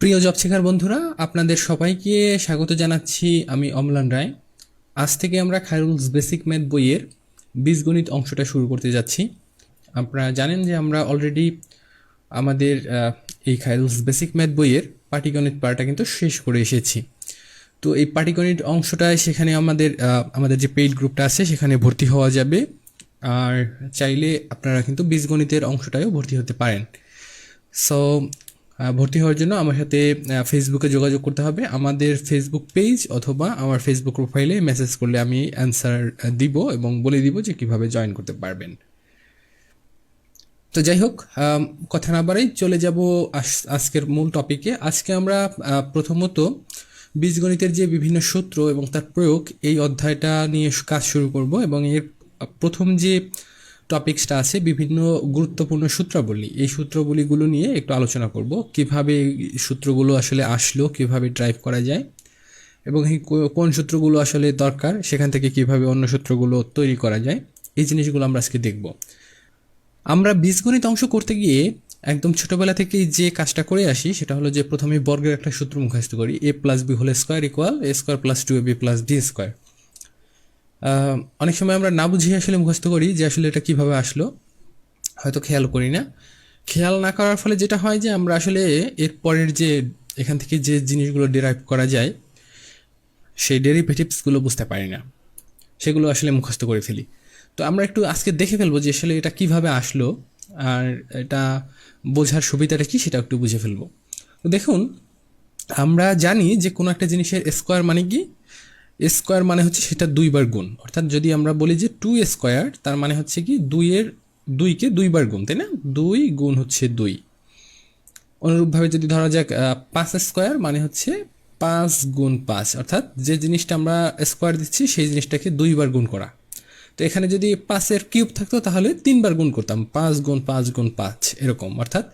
প্রিয় জব শেখার বন্ধুরা, আপনাদের সবাইকে স্বাগত জানাচ্ছি। আমি অম্লান রায়। আজ থেকে আমরা খায়রুলস বেসিক ম্যাথ বইয়ের বীজগণিত অংশটা শুরু করতে যাচ্ছি। আপনারা জানেন যে আমরা অলরেডি আমাদের এই খায়রুলস বেসিক ম্যাথ বইয়ের পাটিগণিত পার্টটা কিন্তু শেষ করে এসেছি। তো এই পাটিগণিত অংশটায় সেখানে আমাদের যে পেইড গ্রুপটা আছে সেখানে ভর্তি হওয়া যাবে। আর চাইলে আপনারা কিন্তু বীজগণিতের অংশটায়ও ভর্তি হতে পারেন। সো ভর্তি হওয়ার জন্য আমার সাথে ফেসবুকে যোগাযোগ করতে হবে। আমাদের ফেসবুক পেজ অথবা আমার ফেসবুক প্রোফাইলে মেসেজ করলে আমি অ্যান্সার দিব এবং বলে দিব যে কিভাবে জয়েন করতে পারবেন। তো যাই হোক, কথা না বাড়াই চলে যাব আজকের মূল টপিকে। আজকে আমরা প্রথমত বীজগণিতের যে বিভিন্ন সূত্র এবং তার প্রয়োগ এই অধ্যায়টা নিয়ে কাজ শুরু করব এবং এর প্রথম যে টপিকসটা আছে বিভিন্ন গুরুত্বপূর্ণ সূত্রাবলী, এই সূত্রবলীগুলো নিয়ে একটু আলোচনা করব। কিভাবে সূত্রগুলো আসলে আসলো, কিভাবে ড্রাইভ করা যায় এবং কোন সূত্রগুলো আসলে দরকার, সেখান থেকে কিভাবে অন্য সূত্রগুলো তৈরি করা যায়, এই জিনিসগুলো আমরা আজকে দেখব। আমরা বীজগণিত অংশ করতে গিয়ে একদম ছোটোবেলা থেকেই যে কাজটা করে আসি সেটা হলো যে প্রথমে বর্গের একটা সূত্র মুখস্থ করি, a plus B whole square equal a square plus 2ab plus b square. অনেক সময় আমরা না বুঝিয়ে আসলে মুখস্থ করি যে আসলে এটা কিভাবে আসলো, হয়তো খেয়াল করি না। খেয়াল না করার ফলে যেটা হয় যে আমরা আসলে এর পরের যে এখান থেকে যে জিনিসগুলো ডেরাইভ করা যায় সেই ডেরিভেটিভসগুলো বুঝতে পারি না, সেগুলো আসলে মুখস্থ করে ফেলি। তো আমরা একটু আজকে দেখে ফেলবো যে আসলে এটা কিভাবে আসলো আর এটা বোঝার সুবিধাটা কি সেটা একটু বুঝে ফেলবো। তো দেখুন, আমরা জানি যে কোনো একটা জিনিসের স্কোয়ার মানে কি, স্কোয়ার মানে হচ্ছে সেটা দুইবার গুণ। অর্থাৎ যদি আমরা বলি যে 2 স্কোয়ার, তার মানে হচ্ছে কি দুইকে দুইবার গুণ, তাই না? 2 গুণ হচ্ছে 2। অনুরূপভাবে যদি ধরা যাক 5 স্কোয়ার মানে হচ্ছে 5 গুণ 5, অর্থাৎ যে জিনিসটা আমরা স্কোয়ার দিচ্ছি সেই জিনিসটাকে দুইবার গুণ করা। তো এখানে যদি 5-এর কিউব থাকতো তাহলে 3বার গুণ করতাম, 5 গুণ 5 গুণ 5 এরকম। অর্থাৎ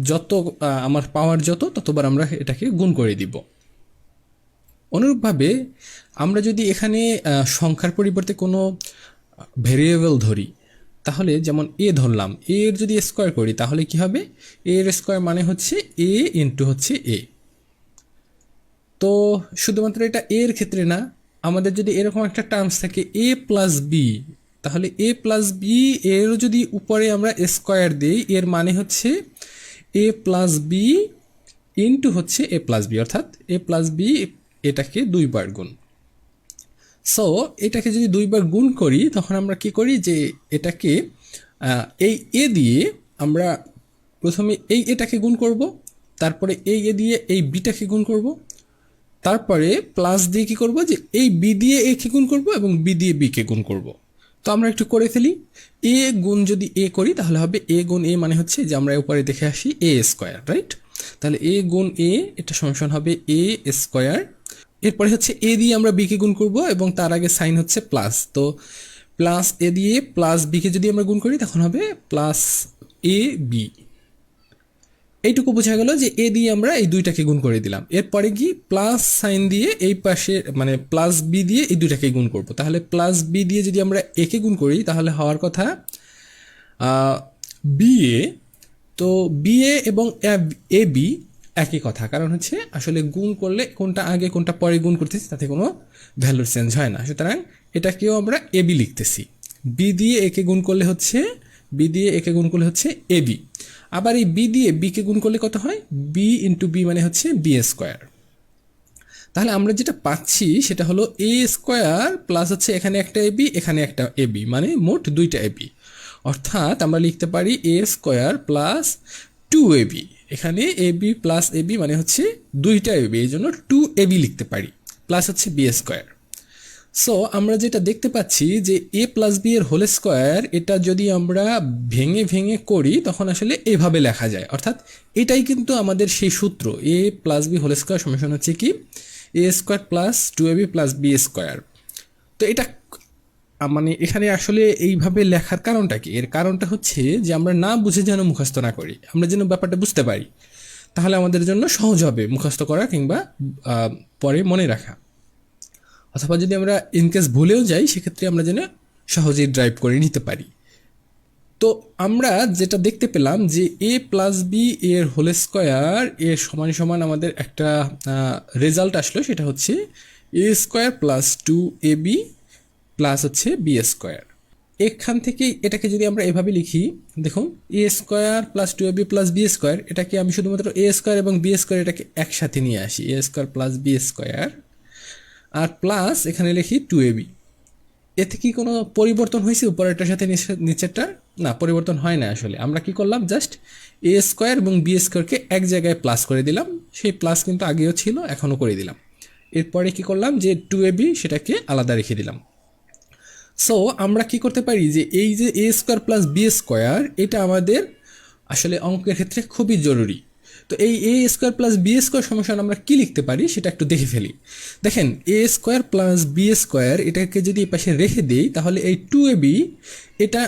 যত আমার পাওয়ার যত ততবার আমরা এটাকে গুণ করে দিব। অনুরূপভাবে আমরা যদি এখানে সংখ্যার পরিবর্তে কোনো ভেরিয়েবল ধরি, তাহলে যেমন এ ধরলাম, এর যদি স্কোয়ার করি তাহলে কি হবে? এর স্কোয়ার মানে হচ্ছে এ ইন্টু হচ্ছে এ। তো শুধুমাত্র এটা এর ক্ষেত্রে না, আমাদের যদি এরকম একটা টার্মস থাকে এ প্লাস বি, তাহলে এ প্লাস বি এরও যদি উপরে আমরা স্কোয়ার দিই, এর মানে হচ্ছে এ প্লাস বি ইন্টু হচ্ছে এ প্লাস বি, অর্থাৎ এ প্লাস বি এটাকে দুইবার গুণ। সো এটাকে যদি দুইবার গুণ করি তখন আমরা কি করি যে এটাকে এই এ দিয়ে আমরা প্রথমে এটাকে গুণ করব, তারপরে এই এ দিয়ে এই বিটাকে গুণ করব, তারপরে প্লাস দিয়ে কি করব যে এই বি দিয়ে এ কে গুণ করব এবং বি দিয়ে বি কে গুণ করব। তো আমরা একটু করে ফেলি। এ গুণ যদি এ করি তাহলে হবে এ গুণ এ মানে হচ্ছে যে আমরা উপরে দেখে আসি এ স্কোয়ার, রাইট? তাহলে এ গুণ এ এটা সমান হবে এ স্কোয়ার। এরপরে হচ্ছে এ দিয়ে আমরা বি কে গুণ করব এবং তার আগে সাইন হচ্ছে প্লাস। তো প্লাস এ দিয়ে প্লাস বি কে যদি আমরা গুণ করি তখন হবে প্লাস এ বি। এইটুকু বোঝা গেল যে এ দিয়ে আমরা এই দুইটাকে গুণ করে দিলাম। এরপরে কি প্লাস সাইন দিয়ে এই পাশে মানে প্লাস বি দিয়ে এই দুইটাকে গুণ করব। তাহলে প্লাস বি দিয়ে যদি আমরা এ কে গুণ করি তাহলে হওয়ার কথা বি এ। তো বি এ এবং এ বি একই কথা, কারণ হচ্ছে আসলে গুণ করলে কোনটা আগে কোনটা পরে গুণ করতেছি তাতে কোনো ভ্যালুর চেঞ্জ হয় না। সুতরাং এটাকেও আমরা এ বি লিখতেছি। বি দিয়ে একে গুণ করলে হচ্ছে এ বি। আবার এই বি দিয়ে বি কে গুণ করলে কত হয়? বি ইন্টু বি মানে হচ্ছে বি স্কোয়ার। তাহলে আমরা যেটা পাচ্ছি সেটা হলো এ স্কোয়ার প্লাস হচ্ছে এখানে একটা এ বি এখানে একটা এ বি, মানে মোট দুইটা এ বি। অর্থাৎ আমরা লিখতে পারি এ স্কোয়ার প্লাস 2ab। এখানে A B plus A B মানে হচ্ছে দুইটা এ বি, এই জন্য 2ab লিখতে পারি, প্লাস হচ্ছে বি স্কোয়ার। সো আমরা যেটা দেখতে পাচ্ছি যে এ প্লাস বি এর হোল স্কোয়ার, এটা যদি আমরা ভেঙে ভেঙে করি তখন আসলে এভাবে লেখা যায়। অর্থাৎ এটাই কিন্তু আমাদের সেই সূত্র, A plus B whole square সমান হচ্ছে কি A square plus 2ab plus B square. তো এটা মানে এখানে আসলে এইভাবে লেখার কারণটা কি? এর কারণটা হচ্ছে যে আমরা না বুঝে যেন মুখস্থ না করি, আমরা যেন ব্যাপারটা বুঝতে পারি, তাহলে আমাদের জন্য সহজ হবে মুখস্থ করা কিংবা পরে মনে রাখা। অথবা যদি আমরা ইনকেস ভুলেও যাই সেক্ষেত্রে আমরা যেন সহজেই ড্রাইভ করে নিতে পারি। তো আমরা যেটা দেখতে পেলাম যে এ প্লাস বি এর হোল স্কোয়ার এর সমান সমান আমাদের একটা রেজাল্ট আসলো, সেটা হচ্ছে A square plus 2ab plus হচ্ছে বি স্কোয়ার। এখান থেকে এটাকে যদি আমরা এভাবে লিখি, দেখুন A square plus 2ab plus B square, এটাকে আমি শুধুমাত্র এ স্কোয়ার এবং বি স্কোয়ার এটাকে একসাথে নিয়ে আসি, A square plus B square, আর প্লাস এখানে লিখি 2ab। এতে কি কোনো পরিবর্তন হয়েছে উপরেরটার সাথে নিচেরটার? না, পরিবর্তন হয় না। আসলে আমরা কি করলাম, জাস্ট এ স্কোয়ার এবং বি স্কোয়ারকে এক জায়গায় প্লাস করে দিলাম, সেই প্লাস কিন্তু আগেও ছিল এখনও করে দিলাম। এরপরে কি করলাম যে 2ab সেটাকে আলাদা রেখে দিলাম। সো আমরা কি করতে পারি যে এই যে A square plus B square এটা আমাদের আসলে অঙ্কের ক্ষেত্রে খুবই জরুরি। তো এই এ স্কোয়ার প্লাস বি স্কোয়ার সমস্যাটা আমরা কি লিখতে পারি সেটা একটু দেখে ফেলি। দেখেন এ স্কোয়ার প্লাস বি স্কোয়ার এটাকে যদি এ পাশে রেখে দিই তাহলে এই 2ab এটা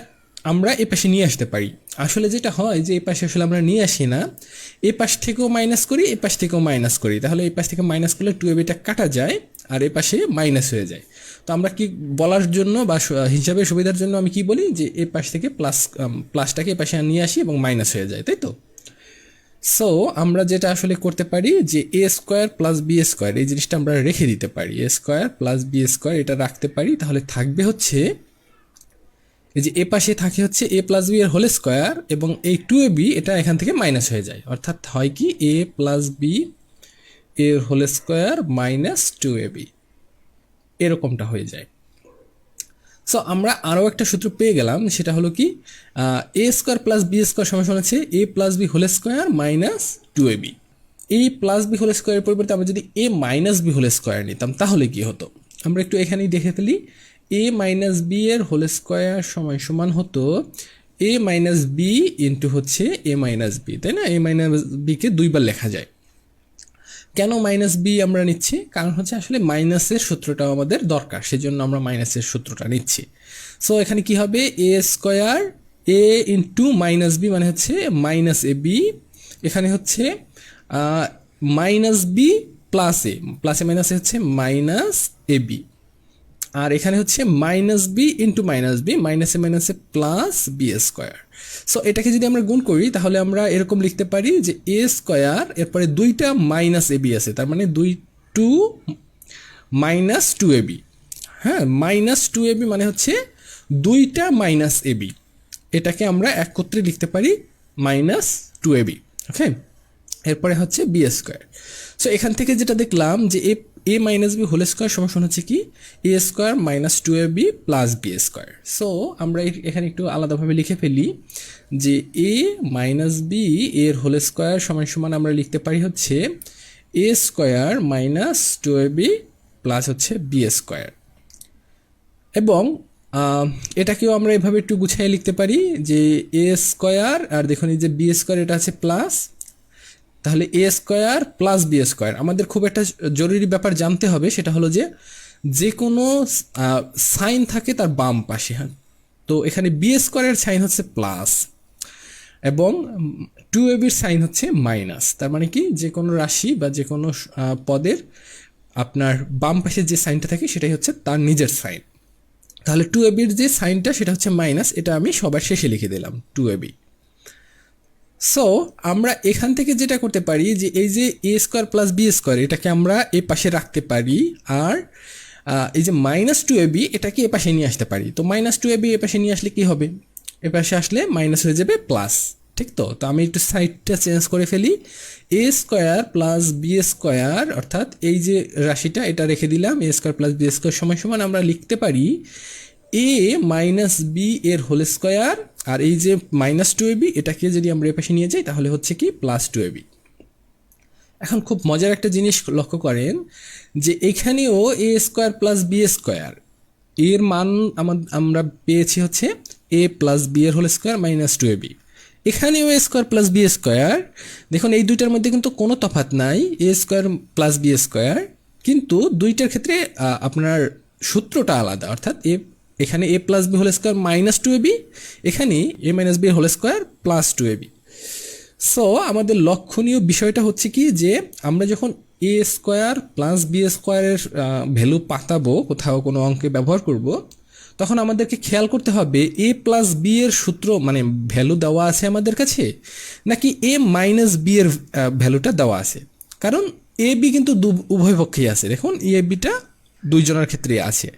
আমরা এ পাশে নিয়ে আসতে পারি। আসলে যেটা হয় যে এ পাশে আসলে আমরা নিয়ে আসি না, এ পাশ থেকেও মাইনাস করি, এ পাশ থেকেও মাইনাস করি, তাহলে এই পাশ থেকে মাইনাস করলে 2abটা কাটা যায় আর এ পাশে মাইনাস হয়ে যায়। তো আমরা কি বলার জন্য বা হিসাবে সুবিধার জন্য আমি কি বলি যে এ পাশ থেকে প্লাসটাকে এ পাশে নিয়ে আসি এবং মাইনাস হয়ে যায়, তাই তো? সো আমরা যেটা আসলে করতে পারি যে A square plus B square এই জিনিসটা আমরা রেখে দিতে পারি, এ স্কোয়ার প্লাস বি স্কোয়ার এটা রাখতে পারি, তাহলে থাকবে হচ্ছে এই যে এ পাশে থাকে হচ্ছে এ প্লাস বি এর হোল স্কোয়ার এবং এই 2ab এটা এখান থেকে মাইনাস হয়ে যায়, অর্থাৎ হয় কি এ প্লাস বি এর হোল স্কোয়ার মাইনাস 2ab এরকমটা হয়ে যায়। সো আমরা আরও একটা সূত্র পেয়ে গেলাম, সেটা হলো কি A square plus B square সমান হচ্ছে A plus B whole square minus 2ab। এই প্লাস বি হোল স্কোয়ারের পরিবর্তে আমরা যদি A minus B whole square নিতাম তাহলে কি হতো, আমরা একটু এখানেই দেখে ফেলি। এ মাইনাস বি এর হোল স্কোয়ার সমান হতো এ মাইনাস বি ইন্টু হচ্ছে এ মাইনাস বি, তাই না? এ মাইনাস বিকে দুইবার লেখা যায়। কেন মাইনাস বি আমরা নিচ্ছি? কারণ হচ্ছে আসলে মাইনাসের সূত্রটাও আমাদের দরকার, সেজন্য আমরা মাইনাসের সূত্রটা নিচ্ছি। সো এখানে কি হবে, এ স্কোয়ার এ ইন্টু মাইনাস বি মানে হচ্ছে মাইনাস এ বি, এখানে হচ্ছে মাইনাস বি প্লাসে মাইনাসে হচ্ছে মাইনাস এ বি, আর এখানে হচ্ছে minus B into minus B মাইনাসে প্লাস বি স্কোয়ার। সো এটাকে যদি আমরা গুণ করি তাহলে আমরা এরকম লিখতে পারি যে এ স্কোয়ার এরপরে দুইটা মাইনাস এ বি আছে, তার মানে 2 মাইনাস 2ab। হ্যাঁ, মাইনাস 2ab মানে হচ্ছে দুইটা মাইনাস এ বি, এটাকে আমরা একত্রে লিখতে পারি মাইনাস 2ab। ওকে, এরপরে হচ্ছে বি স্কোয়ার। সো এখান থেকে যেটা দেখলাম যে A minus B whole square সমান হচ্ছে কি A square minus 2ab plus B square. So আমরা এখানে একটু আলাদাভাবে লিখে ফেলি যে এ মাইনাস বি এর হোল স্কোয়ার সমান আমরা লিখতে পারি হচ্ছে A square minus 2ab plus হচ্ছে বি স্কোয়ার। এবং এটাকেও আমরা এভাবে একটু গুছিয়ে লিখতে পারি যে এ স্কোয়ার আর দেখুন এই যে বি স্কোয়ার এটা আছে প্লাস, তাহলে এ স্কোয়ার প্লাস বি স্কোয়ার। আমাদের খুব একটা জরুরি ব্যাপার জানতে হবে, সেটা হলো যে কোনো সাইন থাকে তার বাম পাশে। হ্যাঁ, তো এখানে বি স্কোয়ারের সাইন হচ্ছে প্লাস এবং 2ab এর সাইন হচ্ছে মাইনাস, তার মানে কি যে কোনো রাশি বা যে কোনো পদের আপনার বাম পাশে যে সাইনটা থাকে সেটাই হচ্ছে তার নিজের সাইন। তাহলে 2ab এর যে সাইনটা সেটা হচ্ছে মাইনাস, এটা আমি সবার শেষে লিখে দিলাম 2ab। সো আমরা এখান থেকে যেটা করতে পারি যে এই যে A square plus B square এটাকে আমরা এ পাশে রাখতে পারি, আর এই যে মাইনাস 2ab এটাকে এ পাশে নিয়ে আসতে পারি। তো মাইনাস 2ab এ পাশে নিয়ে আসলে কি হবে, এ পাশে আসলে মাইনাস হয়ে যাবে প্লাস, ঠিক তো? তো আমি একটু সাইডটা চেঞ্জ করে ফেলি, এ স্কোয়ার প্লাস বি স্কোয়ার, অর্থাৎ এই যে রাশিটা এটা রেখে দিলাম, এ স্কোয়ার প্লাস বি স্কোয়ার সমান আমরা লিখতে পারি এ মাইনাস বি এর হোল স্কোয়ার, আর এই যে মাইনাস 2ab এটাকে যদি আমরা এ পাশে নিয়ে যাই তাহলে হচ্ছে কি প্লাস 2ab। এখন খুব মজার একটা জিনিস লক্ষ্য করেন যে এখানেও A square plus B square এর মান আমরা পেয়েছি হচ্ছে এ প্লাস বি এর হোল স্কোয়ার মাইনাস 2ab। এখানেও A square plus B square, দেখুন এই দুইটার মধ্যে কিন্তু কোনো তফাৎ নাই, A square plus B square, কিন্তু দুইটার ক্ষেত্রে আপনার সূত্রটা আলাদা, অর্থাৎ এখানে A plus B whole square minus 2ab, এখানে A minus B whole square plus 2ab। So আমাদের লক্ষণীয় বিষয়টা হচ্ছে কি যে আমরা যখন এ স্কোয়ার প্লাস বি স্কোয়ারের ভ্যালু পাতাবো, কোথাও কোনো অঙ্কে ব্যবহার করব, তখন আমাদেরকে খেয়াল করতে হবে এ প্লাস বি এর সূত্র মানে ভ্যালু দেওয়া আছে আমাদের কাছে, নাকি এ মাইনাস বি এর ভ্যালুটা দেওয়া আছে। কারণ এ বি কিন্তু উভয় পক্ষেই আছে, দেখুন এ বিটা দুইজনের ক্ষেত্রে আছে।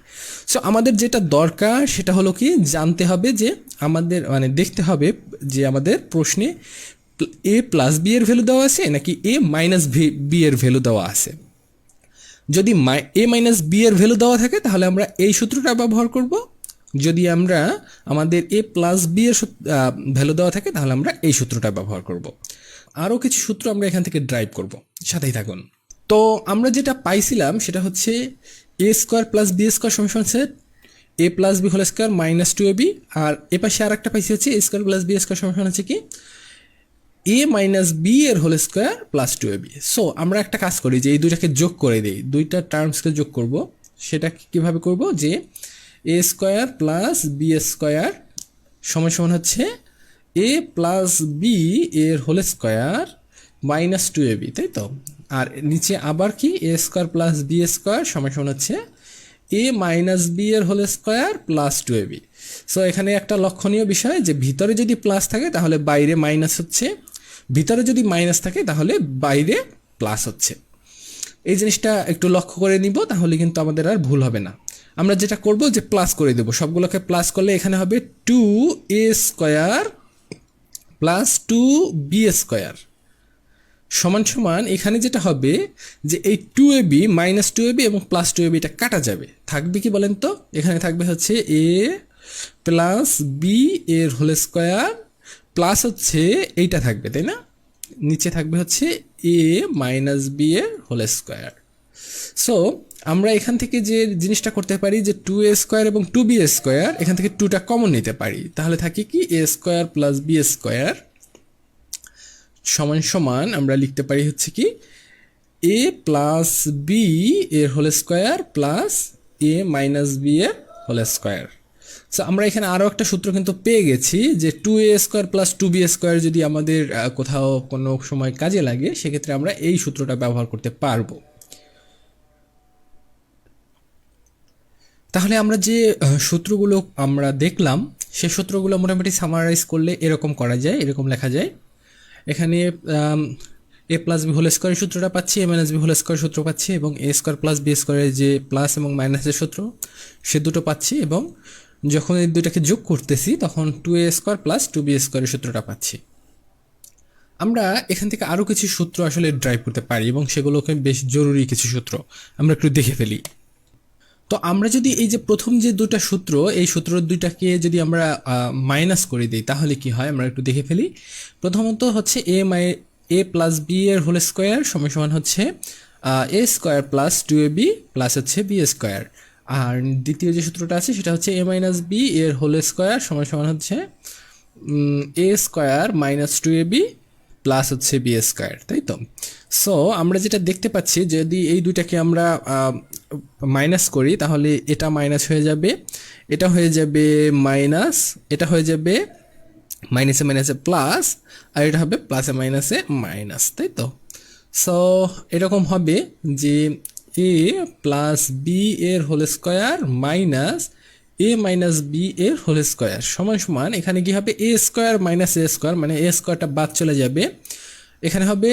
সো আমাদের যেটা দরকার সেটা হলো কি জানতে হবে যে আমাদের মানে দেখতে হবে যে আমাদের প্রশ্নে এ প্লাস বি এর ভ্যালু দেওয়া আছে নাকি এ মাইনাস বি এর ভ্যালু দেওয়া আছে। যদি এ মাইনাস বি এর ভ্যালু দেওয়া থাকে তাহলে আমরা এই সূত্রটা ব্যবহার করব, যদি আমরা আমাদের এ প্লাস বি এর ভ্যালু দেওয়া থাকে তাহলে আমরা এই সূত্রটা ব্যবহার করব। আরও কিছু সূত্র আমরা এখান থেকে ড্রাইভ করব, সাথেই থাকুন। তো আমরা যেটা পাইছিলাম সেটা হচ্ছে A square plus B square সমান হচ্ছে A plus B whole square minus two A B, আর এ পাশে আর একটা পাইছি হচ্ছে A square plus B square সমান হচ্ছে কি এ মাইনাস বি এর whole square plus two A B. So আমরা একটা কাজ করি যে এই দুইটাকে যোগ করে দিই, দুইটা টার্মসকে যোগ করব। সেটা কীভাবে করব যে A square plus B square সমান সমান হচ্ছে এ প্লাস বি এর whole square minus two A B, তাই তো। আর নিচে আবার কি A square plus B square সমান সমান হচ্ছে এ মাইনাস বি এর whole square plus two A B. So এখানে একটা লক্ষণীয় বিষয় যে ভিতরে যদি প্লাস থাকে তাহলে বাইরে মাইনাস হচ্ছে, ভিতরে যদি মাইনাস থাকে তাহলে বাইরে প্লাস হচ্ছে। এই জিনিসটা একটু লক্ষ্য করে নিব, তাহলে কিন্তু আমাদের আর ভুল হবে না। আমরা যেটা করব যে প্লাস করে দেব, সবগুলোকে প্লাস করলে এখানে হবে two A square plus two B square সমান সমান এখানে যেটা হবে যে এই two A B minus two A B এবং প্লাস টু এ বিটা কাটা যাবে, থাকবে কি বলেন তো, এখানে থাকবে হচ্ছে এ প্লাস বি এর হোল স্কোয়ার প্লাস হচ্ছে এইটা থাকবে, তাই না, নিচে থাকবে হচ্ছে এ মাইনাস বি এর হোল স্কোয়ার। সো আমরা এখান থেকে যে জিনিসটা করতে পারি যে টু এ স্কোয়ার এবং টু বি স্কোয়ার এখান থেকে টুটা কমন নিতে পারি, তাহলে থাকে কি A square plus B square সমান সমান আমরা লিখতে পারি হচ্ছে কি এ প্লাস বি এর whole square plus A minus B এর হোল স্কোয়ার। সো আমরা এখানে আরও একটা সূত্র কিন্তু পেয়ে গেছি যে two A square plus two B square যদি আমাদের কোথাও কোনো সময় কাজে লাগে সেক্ষেত্রে আমরা এই সূত্রটা ব্যবহার করতে পারবো। তাহলে আমরা যে সূত্রগুলো আমরা দেখলাম সে সূত্রগুলো মোটামুটি সামারাইজ করলে এরকম করা যায়, এরকম লেখা যায়। এখানে এ প্লাস বি হোল স্কোয়ারের সূত্রটা পাচ্ছি, এ মাইনাস বি হোল স্কোয়ার সূত্র পাচ্ছি, এবং এ স্কোয়ার প্লাস বি স্কোয়ারের যে প্লাস এবং মাইনাসের সূত্র সে দুটো পাচ্ছি, এবং যখন এই দুইটাকে যোগ করতেছি তখন two A square plus two B স্কোয়ারের সূত্রটা পাচ্ছি। আমরা এখান থেকে আরও কিছু সূত্র আসলে ড্রাইভ করতে পারি এবং সেগুলোকে বেশ জরুরি কিছু সূত্র আমরা একটু দেখে ফেলি। তো আমরা যদি এই যে প্রথম যে দুটা সূত্র এই সূত্র দুইটাকে যদি আমরা মাইনাস করে দিই তাহলে কি হয় আমরা একটু দেখে ফেলি। প্রথমত হচ্ছে এ প্লাস বি এর হোল স্কোয়ার সমান সমান হচ্ছে A square plus two A B plus হচ্ছে বি স্কোয়ার, আর দ্বিতীয় যে সূত্রটা আছে সেটা হচ্ছে এ মাইনাস বি এর হোল স্কোয়ার সমান সমান হচ্ছে A square minus two A B plus হচ্ছে বি স্কোয়ার, তাই তো। সো আমরা যেটা দেখতে পাচ্ছি যদি এই দুইটাকে আমরা মাইনাস করি তাহলে এটা মাইনাস হয়ে যাবে, এটা হয়ে যাবে মাইনাস, এটা হয়ে যাবে মাইনাসে মাইনাসে প্লাস, আর এটা হবে প্লাসে মাইনাসে মাইনাস, তাই তো। সো এরকম হবে যে এ প্লাস বি এর whole square minus A minus B এর হোল স্কোয়ার সমান সমান এখানে কি হবে এ স্কোয়ার মাইনাস এ স্কোয়ার, মানে এ স্কোয়ারটা বাদ চলে যাবে, এখানে হবে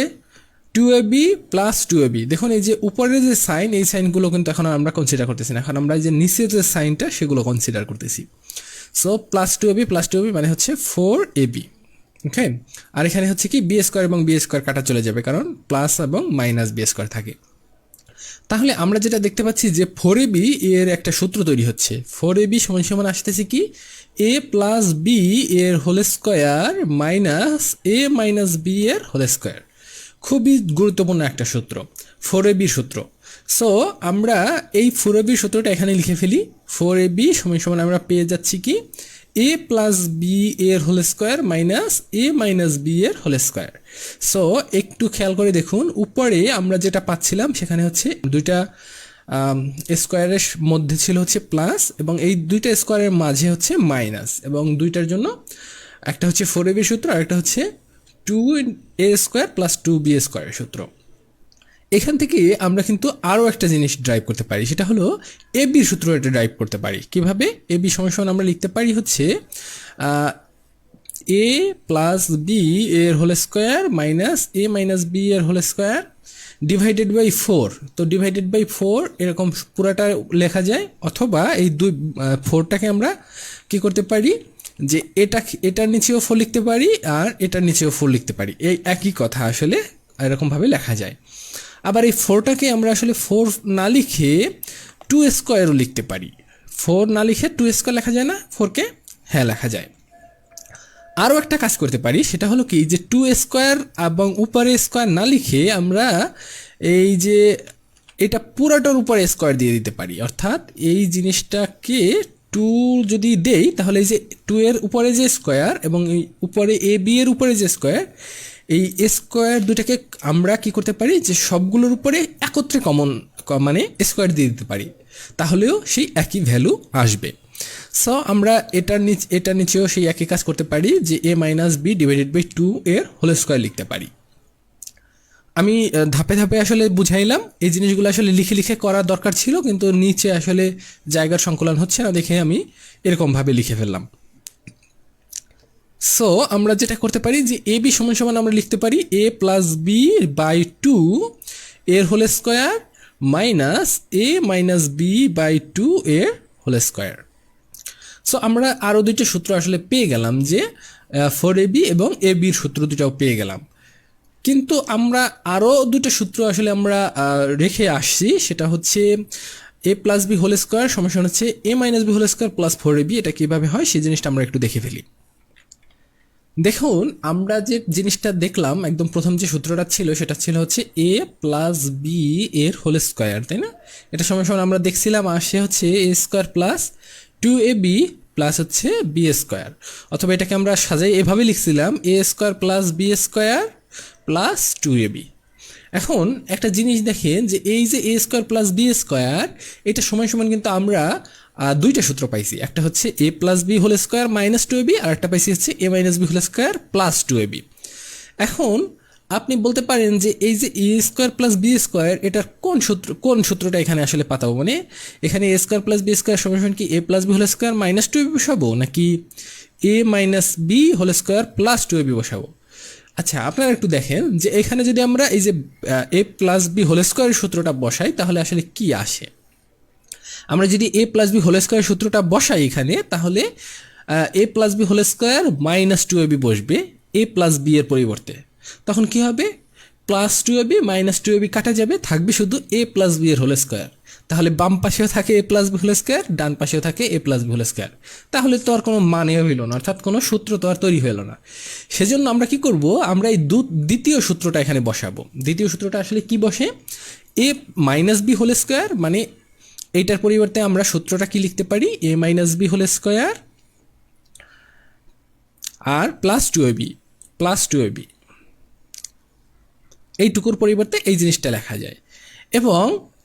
two A B plus two A B. দেখুন এই যে উপরের যে সাইন এই সাইনগুলো কিন্তু এখন আমরা কনসিডার করতেছি না, এখন আমরা যে নিচের যে সাইনটা সেগুলো কনসিডার করতেছি। So plus two A B মানে হচ্ছে ফোর এ বি, ওকে। আর এখানে হচ্ছে কি বি স্কোয়ার এবং বি স্কোয়ার কাটা চলে যাবে কারণ প্লাস এবং মাইনাস বি স্কোয়ার থাকে। তাহলে আমরা যেটা দেখতে পাচ্ছি যে ফোর এ বি এর একটা সূত্র তৈরি হচ্ছে, ফোর এ বি সমান সমান আসতেছে কি এ প্লাস বি এর whole square minus A minus B এর হোল স্কোয়ার। খুবই গুরুত্বপূর্ণ একটা সূত্র, ফোর এ বি সূত্র। সো আমরা এই ফোর এ বি সূত্রটা এখানে লিখে ফেলি, ফোর এ বি সমান সমান আমরা পেয়ে যাচ্ছি কি এ প্লাস বি এর whole square minus A minus B এর হোল স্কোয়ার। সো একটু খেয়াল করে দেখুন উপরে আমরা যেটা পাচ্ছিলাম সেখানে হচ্ছে দুইটা স্কোয়ারের মধ্যে ছিল হচ্ছে প্লাস এবং এই দুইটা স্কোয়ারের মাঝে হচ্ছে মাইনাস, এবং দুইটার জন্য একটা হচ্ছে ফোর এ বি সূত্র আর একটা হচ্ছে two A square plus two B স্কোয়ারের সূত্র। এখান থেকে আমরা কিন্তু আরও একটা জিনিস ড্রাইভ করতে পারি, সেটা হলো এ বির সূত্র এটা ড্রাইভ করতে পারি। কিভাবে? এ বি সমান সমান আমরা লিখতে পারি হচ্ছে এ প্লাস বি এর whole square minus A minus B এর হোল স্কোয়ার ডিভাইডেড বাই 4। তো ডিভাইডেড বাই 4 এরকম পুরাটা লেখা যায়, অথবা এই 4টাকে আমরা কি করতে পারি যে এটার নিচেও 4 লিখতে পারি আর এটার নিচেও 4 লিখতে পারি। এই একই কথা আসলে এরকমভাবে লেখা যায়। আবার এই 4টাকে আমরা আসলে 4 না লিখে 2 স্কোয়ারও লিখতে পারি। 4 না লিখে 2 স্কোয়ার লেখা যায় না 4কে? হ্যাঁ, লেখা যায়। আরও একটা কাজ করতে পারি, সেটা হলো কি যে 2 স্কোয়ার এবং উপরে স্কোয়ার না লিখে আমরা এই যে এটা পুরাটার উপরে স্কোয়ার দিয়ে দিতে পারি। অর্থাৎ এই জিনিসটাকে 2 যদি দেই তাহলে এই যে 2 এর উপরে যে স্কোয়ার এবং এই উপরে এ বি এর উপরে যে স্কোয়ার, এই স্কোয়ার দুটাকে আমরা কি করতে পারি যে সবগুলোর উপরে একত্রে কমন মানে স্কোয়ার দিয়ে দিতে পারি, তাহলেও সেই একই ভ্যালু আসবে। সো আমরা এটার নিচেও সেই একই কাজ করতে পারি যে A minus B divided by 2 এর হোল স্কোয়ার লিখতে পারি। আমি ধাপে ধাপে আসলে বুঝাইলাম, এই জিনিসগুলো আসলে লিখে লিখে করা দরকার ছিল, কিন্তু নিচে আসলে জায়গার সংকলন হচ্ছে না দেখে আমি এরকমভাবে লিখে ফেললাম। সো আমরা যেটা করতে পারি যে এ বি সমান সমান আমরা লিখতে পারি এ প্লাস বি বাই 2 এর whole square minus A minus B by 2 এর হোল স্কোয়ার। সো আমরা আরও দুইটা সূত্র আসলে পেয়ে গেলাম, যে 4ab এবং এ বির সূত্র দুটাও পেয়ে গেলাম। কিন্তু আমরা আরও দুটো সূত্র আসলে আমরা রেখে আসছি, সেটা হচ্ছে A plus B whole square সমান হচ্ছে A minus B whole square plus 4ab। এটা কীভাবে হয় সেই জিনিসটা আমরা একটু দেখে ফেলি। দেখুন, আমরা যে জিনিসটা দেখলাম একদম প্রথম যে সূত্রটা ছিল সেটা ছিল হচ্ছে এ প্লাস বি এর হোল স্কোয়ার, তাই না? এটা সমান সমান আমরা দেখছিলাম আসে হচ্ছে A square plus 2ab plus হচ্ছে বি স্কোয়ার, অথবা এটাকে আমরা সাজাই এভাবে লিখছিলাম A square plus B square plus 2ab। এখন একটা জিনিস দেখেন যে এই যে A square plus B square, এটা সমান সমান কিন্তু আমরা দুইটা সূত্র পাইছি। একটা হচ্ছে A plus B whole square minus 2ab, আর একটা পাইছি হচ্ছে A minus B whole square plus 2ab। এখন আপনি বলতে পারেন যে এই যে A square plus B square এটার কোন সূত্রটা এখানে আসলে পাতাবো, মানে এখানে A square plus B square সমান কি A plus B whole square minus 2ab বসাবো, নাকি A minus B whole square plus 2ab বসাবো? আচ্ছা, আপনারা একটু দেখেন যে এখানে যদি আমরা এই যে এ প্লাস বি হোল স্কোয়ারের সূত্রটা বসাই তাহলে আসলে কি আসে। আমরা যদি A plus B whole square সূত্রটা বসাই এখানে, তাহলে A plus B whole square minus 2ab বসবে এ প্লাস বি এর পরিবর্তে। তখন কি হবে? প্লাস 2ab মাইনাস 2ab কাটা যাবে, থাকবে শুধু এ প্লাস বি এর হোল স্কোয়ার। তাহলে বাম পাশেও থাকে এ প্লাস বি হোল স্কোয়ার, ডান পাশেও থাকে এ প্লাস বি হোল স্কোয়ার। তাহলে তো আর কোনো মানে হইল না, অর্থাৎ কোনো সূত্র তো আর তৈরি হইল না। সেজন্য আমরা কি করব, আমরা এই দ্বিতীয় সূত্রটা এখানে বসাবো। দ্বিতীয় সূত্রটা আসলে কি বসে? এ মাইনাস বি হোল স্কোয়ার, মানে এইটার পরিবর্তে আমরা সূত্রটা কি লিখতে পারি? এ মাইনাস বি হোল স্কোয়ার আর প্লাস 2ab এইটুকুর পরিবর্তে এই জিনিসটা লেখা যায়। এবং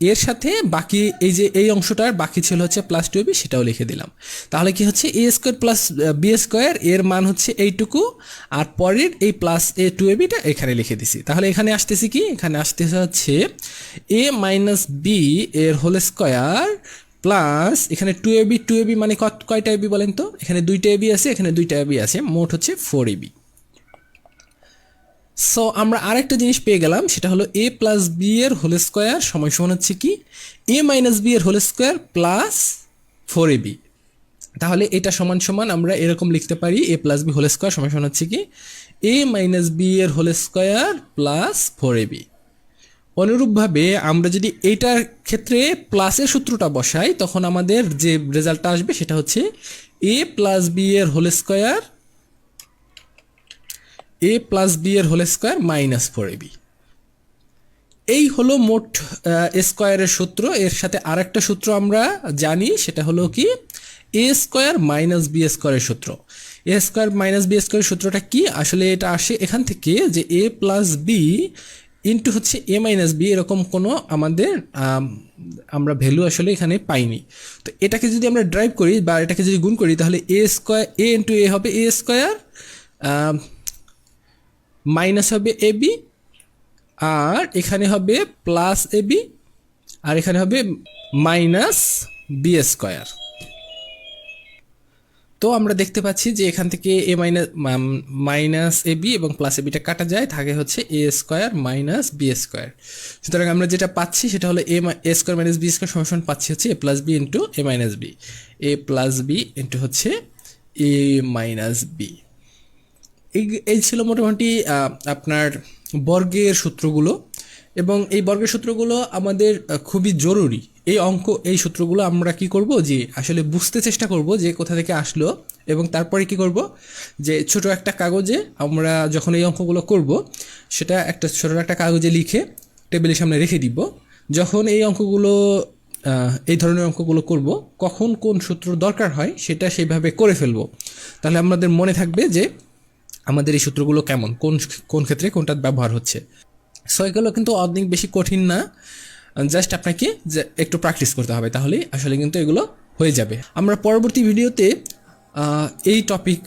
এর সাথে বাকি এই যে এই অংশটার বাকি ছিল হচ্ছে প্লাস 2ab, সেটাও লিখে দিলাম। তাহলে কি হচ্ছে A square plus B square এর মান হচ্ছে এইটুকু, আর পরের এই প্লাস এ 2abটা এখানে লিখে দিছি। তাহলে এখানে আসতেছি কি? এখানে আসতেছে হচ্ছে এ মাইনাস বি এর হোল স্কোয়ার প্লাস এখানে 2ab মানে কয়টা ab বলেন তো? এখানে 2টা ab আছে, এখানে 2টা ab আছে, মোট হচ্ছে 4ab। সো আমরা আরেকটা জিনিস পেয়ে গেলাম, সেটা হলো এ প্লাস বি এর হোল স্কোয়ার সমান সমান হচ্ছে কি এ মাইনাস বি এর হোল স্কোয়ার প্লাস 4ab। তাহলে এটা সমান সমান আমরা এরকম লিখতে পারি এ প্লাস বি হোল স্কোয়ার সমান সমান হচ্ছে কি এ মাইনাস বি এর হোল স্কোয়ার প্লাস 4ab। অনুরূপভাবে আমরা যদি এইটার ক্ষেত্রে প্লাসের সূত্রটা বসাই তখন আমাদের যে রেজাল্টটা আসবে সেটা হচ্ছে এ প্লাস বি এর হোল স্কোয়ার এ প্লাস বি এর হোল স্কোয়ার মাইনাস 4ab। এই হলো মোট স্কোয়ারের সূত্র। এর সাথে আরেকটা সূত্র আমরা জানি, সেটা হলো কি এ স্কোয়ার মাইনাস বি স্কোয়ারের সূত্র। এ স্কোয়ার মাইনাস বি স্কোয়ারের সূত্রটা কি? আসলে এটা আসে এখান থেকে যে এ প্লাস বি ইন্টু হচ্ছে এ মাইনাস বি, এরকম কোনো আমাদের আমরা ভ্যালু আসলে এখানে পাইনি। তো এটাকে যদি আমরা ড্রাইভ করি বা এটাকে যদি গুণ করি তাহলে এ স্কোয়ার এ ইন্টু এ হবে এ স্কোয়ার, মাইনাস হবে এ বি, আর এখানে হবে প্লাস এ বি, আর এখানে হবে মাইনাস বি স্কোয়ার। তো আমরা দেখতে পাচ্ছি যে এখান থেকে এ মাইনাস এ বি এবং প্লাস এ বিটা কাটা যায়, থাকে হচ্ছে A square minus B square. সুতরাং আমরা যেটা পাচ্ছি সেটা হলো এ স্কোয়ার মাইনাস বি স্কোয়ার সমান পাচ্ছি হচ্ছে A plus B into A minus B, A plus B into হচ্ছে এ মাইনাস বি। এই ছিল মোটামুটি আপনার বর্গের সূত্রগুলো, এবং এই বর্গের সূত্রগুলো আমাদের খুবই জরুরি। এই সূত্রগুলো আমরা কি করব, যে আসলে বুঝতে চেষ্টা করব যে কোথা থেকে আসলো, এবং তারপরে কি করব, যে ছোট একটা কাগজে আমরা যখন এই অঙ্কগুলো করব সেটা ছোট একটা কাগজে লিখে টেবিলের সামনে রেখে দিব। যখন এই ধরনের অঙ্কগুলো করব, কখন কোন সূত্র দরকার হয় সেটা সেইভাবে করে ফেলবো। তাহলে আমাদের মনে থাকবে যে আমাদের এই সূত্রগুলো কেমন, কোন কোন ক্ষেত্রে কোনটা ব্যবহার হচ্ছে। সো এগুলো কিন্তু অনেক বেশি কঠিন না, জাস্ট আপনাকে একটু প্র্যাকটিস করতে হবে, তাহলেই আসলে কিন্তু এগুলো হয়ে যাবে। আমরা পরবর্তী ভিডিওতে এই টপিক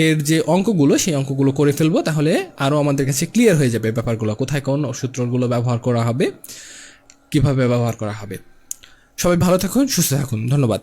এর যে অঙ্কগুলো সেই অঙ্কগুলো করে ফেলবো, তাহলে আরও আমাদের কাছে ক্লিয়ার হয়ে যাবে ব্যাপারগুলো, কোথায় কোন সূত্রগুলো ব্যবহার করা হবে, কিভাবে ব্যবহার করা হবে। সবাই ভালো থাকুন, সুস্থ থাকুন, ধন্যবাদ।